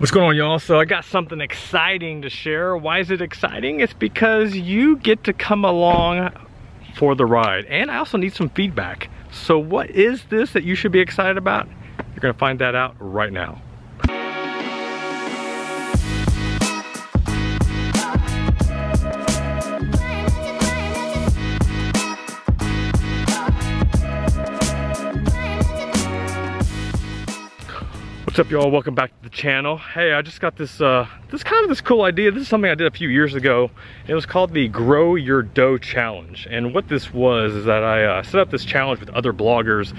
What's going on, y'all? So I got something exciting to share. Why is it exciting? It's because you get to come along for the ride, and I also need some feedback. So what is this that you should be excited about? You're gonna find that out right now. What's up, y'all? Welcome back to the channel. Hey, I just got this this cool idea. This is something I did a few years ago. It was called the Grow Your Dough Challenge. And what this was is that I set up this challenge with other bloggers.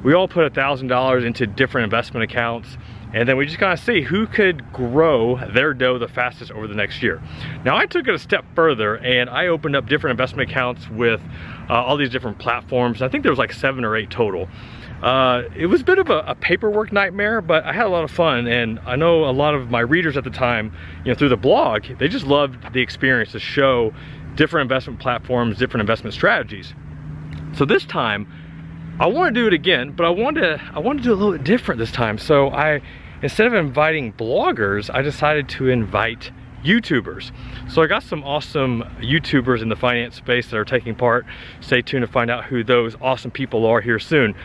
We all put $1,000 into different investment accounts, and then we just kind of see who could grow their dough the fastest over the next year. Now, I took it a step further and I opened up different investment accounts with all these different platforms. I think there was like 7 or 8 total. It was a bit of a paperwork nightmare, but I had a lot of fun, and I know a lot of my readers at the time, through the blog, they just loved the experience to show different investment platforms, different investment strategies. So this time, I want to do it again, but I want to do a little bit different this time. So instead of inviting bloggers, I decided to invite YouTubers. So I got some awesome YouTubers in the finance space that are taking part. Stay tuned to find out who those awesome people are here soon.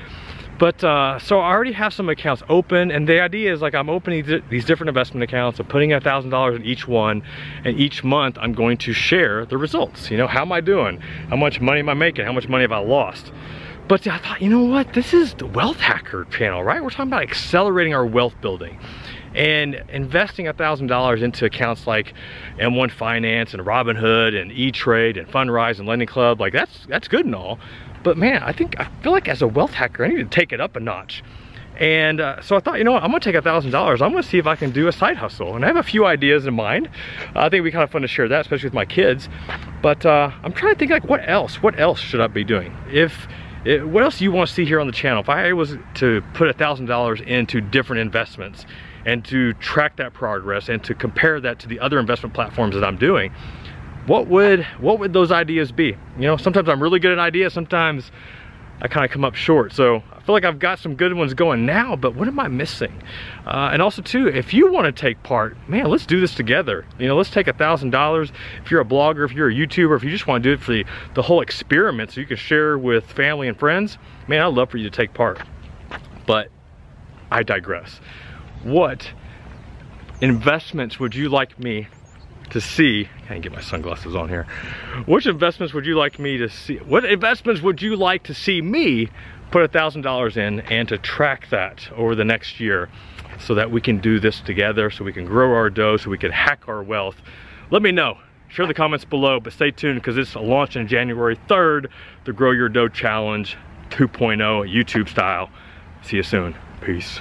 But so I already have some accounts open, and the idea is, like, I'm opening these different investment accounts. I'm putting $1,000 in each one, and each month I'm going to share the results. How am I doing? How much money am I making? How much money have I lost? But I thought, you know what? This is the Wealth Hacker channel, right? We're talking about accelerating our wealth building. And investing $1,000 into accounts like M1 Finance and Robinhood and E-Trade and Fundrise and Lending Club, like that's good and all. But man, I feel like as a wealth hacker, I need to take it up a notch. And so I thought, you know what, I'm gonna take $1,000. I'm gonna see if I can do a side hustle. And I have a few ideas in mind. I think it'd be kind of fun to share that, especially with my kids. But I'm trying to think, like, what else should I be doing? What else do you want to see here on the channel? If I was to put $1,000 into different investments and to track that progress and to compare that to the other investment platforms that I'm doing, what would those ideas be? Sometimes I'm really good at ideas, sometimes I kind of come up short. So I feel like I've got some good ones going now, but what am I missing? And also too, if you want to take part, man, let's do this together. Let's take $1,000. If you're a blogger, if you're a YouTuber, if you just want to do it for the whole experiment so you can share with family and friends, man, I'd love for you to take part. But I digress. What investments would you like me to see? I can't get my sunglasses on here. Which investments would you like me to see? What investments would you like to see me put $1,000 in, and to track that over the next year so that we can do this together, so we can grow our dough, so we can hack our wealth? Let me know. Share the comments below, but stay tuned because it's launching January 3rd, the Grow Your Dough Challenge 2.0 YouTube style. See you soon. Peace.